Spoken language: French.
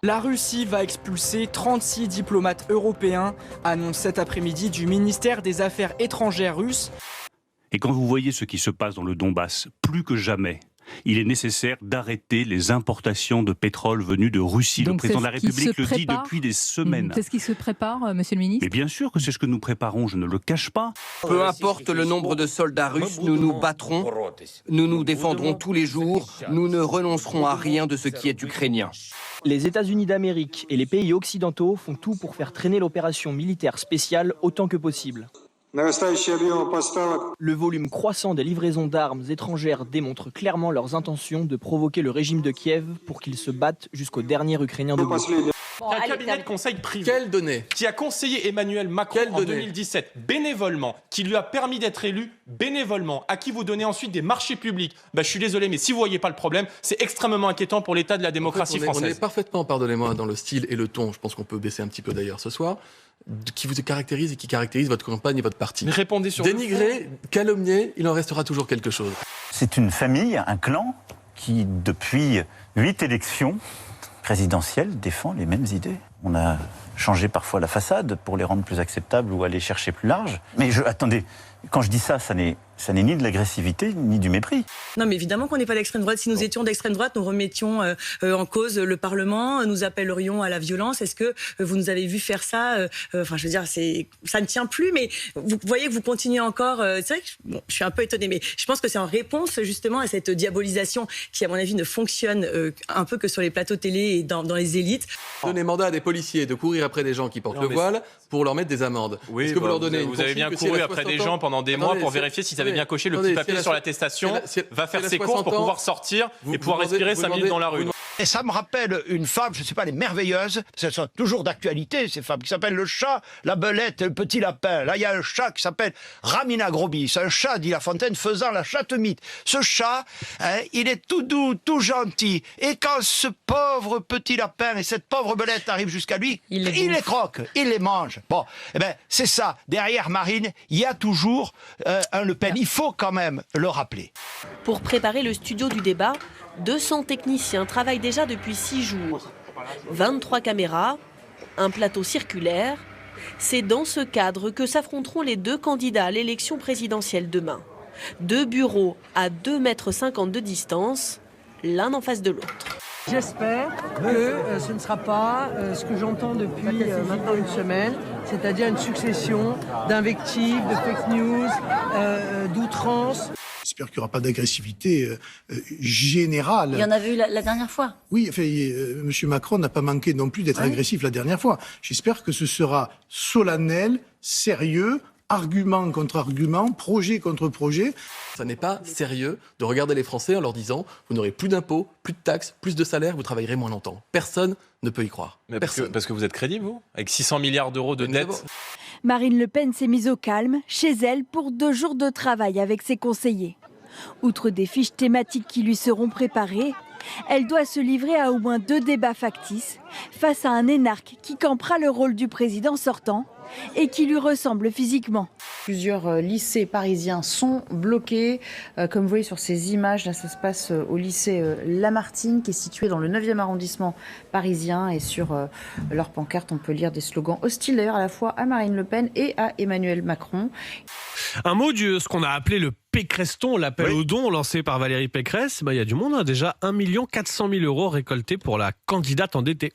La Russie va expulser 36 diplomates européens, annonce cet après-midi du ministère des Affaires étrangères russe. Et quand vous voyez ce qui se passe dans le Donbass, plus que jamais, il est nécessaire d'arrêter les importations de pétrole venues de Russie. Donc le président de la République le dit depuis des semaines. C'est ce qui se prépare, monsieur le ministre ? Mais bien sûr que c'est ce que nous préparons, je ne le cache pas. Peu importe le nombre de soldats russes, nous nous battrons, nous nous défendrons tous les jours, nous ne renoncerons à rien de ce qui est ukrainien. Les États-Unis d'Amérique et les pays occidentaux font tout pour faire traîner l'opération militaire spéciale autant que possible. Le volume croissant des livraisons d'armes étrangères démontre clairement leurs intentions de provoquer le régime de Kiev pour qu'il se batte jusqu'au dernier Ukrainien debout. Un cabinet de conseil privé qui a conseillé Emmanuel Macron en 2017 bénévolement, qui lui a permis d'être élu bénévolement, à qui vous donnez ensuite des marchés publics. Je suis désolé, mais si vous ne voyez pas le problème, c'est extrêmement inquiétant pour l'état de la démocratie française. On est parfaitement, pardonnez-moi, dans le style et le ton, je pense qu'on peut baisser un petit peu d'ailleurs ce soir, qui vous caractérise et qui caractérise votre campagne et votre parti. Mais répondez sur Dénigrer, calomnier, il en restera toujours quelque chose. C'est une famille, un clan, qui depuis 8 élections présidentielles défend les mêmes idées. On a changé parfois la façade pour les rendre plus acceptables ou aller chercher plus large. Mais attendez, quand je dis ça, ça n'est ni de l'agressivité, ni du mépris. Non, mais évidemment qu'on n'est pas d'extrême droite. Si nous étions d'extrême droite, nous remettions en cause le Parlement, nous appellerions à la violence. Est-ce que vous nous avez vu faire ça ? Enfin, je veux dire, ça ne tient plus, mais vous voyez que vous continuez encore. C'est vrai que je suis un peu étonnée, mais je pense que c'est en réponse justement à cette diabolisation qui, à mon avis, ne fonctionne un peu que sur les plateaux télé et dans les élites. Donner mandat à des policiers de courir après des gens qui portent le voile pour leur mettre des amendes. Oui, est-ce que vous leur donnez vous avez bien couru après des gens pendant des mois pour vérifier s'ils avaient bien coché le petit papier sur l'attestation, va faire ses courses pour pouvoir sortir et pouvoir respirer 5 minutes dans la rue. Et ça me rappelle une femme, je ne sais pas, les merveilleuses, elles sont toujours d'actualité, ces femmes, qui s'appellent le chat, la belette et le petit lapin. Là, il y a un chat qui s'appelle Ramina Grobis, un chat, dit La Fontaine, faisant la chatte-mythe. Ce chat, il est tout doux, tout gentil. Et quand ce pauvre petit lapin et cette pauvre belette arrivent jusqu'à lui, il les croque, il les mange. Bon, eh ben, c'est ça. Derrière Marine, il y a toujours un Le Pen. Il faut quand même le rappeler. Pour préparer le studio du débat, 200 techniciens travaillent déjà depuis 6 jours. 23 caméras, un plateau circulaire. C'est dans ce cadre que s'affronteront les deux candidats à l'élection présidentielle demain. 2 bureaux à 2,50 mètres de distance, l'un en face de l'autre. J'espère que ce ne sera pas ce que j'entends depuis maintenant une semaine, c'est-à-dire une succession d'invectives, de fake news, d'outrances. J'espère qu'il n'y aura pas d'agressivité générale. Il y en avait eu la dernière fois. Oui, enfin, M. Macron n'a pas manqué non plus d'être agressif la dernière fois. J'espère que ce sera solennel, sérieux, argument contre argument, projet contre projet. Ça n'est pas sérieux de regarder les Français en leur disant « vous n'aurez plus d'impôts, plus de taxes, plus de salaires, vous travaillerez moins longtemps ». Personne ne peut y croire. Mais parce que vous êtes crédible, vous ? Avec 600 milliards d'euros de dette. Marine Le Pen s'est mise au calme, chez elle, pour 2 jours de travail avec ses conseillers. Outre des fiches thématiques qui lui seront préparées, elle doit se livrer à au moins 2 débats factices face à un énarque qui campera le rôle du président sortant et qui lui ressemble physiquement. Plusieurs lycées parisiens sont bloqués. Comme vous voyez sur ces images, là, ça se passe au lycée Lamartine, qui est situé dans le 9e arrondissement parisien. Et sur leur pancarte, on peut lire des slogans hostiles d'ailleurs à la fois à Marine Le Pen et à Emmanuel Macron. Un mot de ce qu'on a appelé le Pécreston, l'appel aux dons lancé par Valérie Pécresse. Il y a du monde, déjà 1 400 000 € récoltés pour la candidate endettée.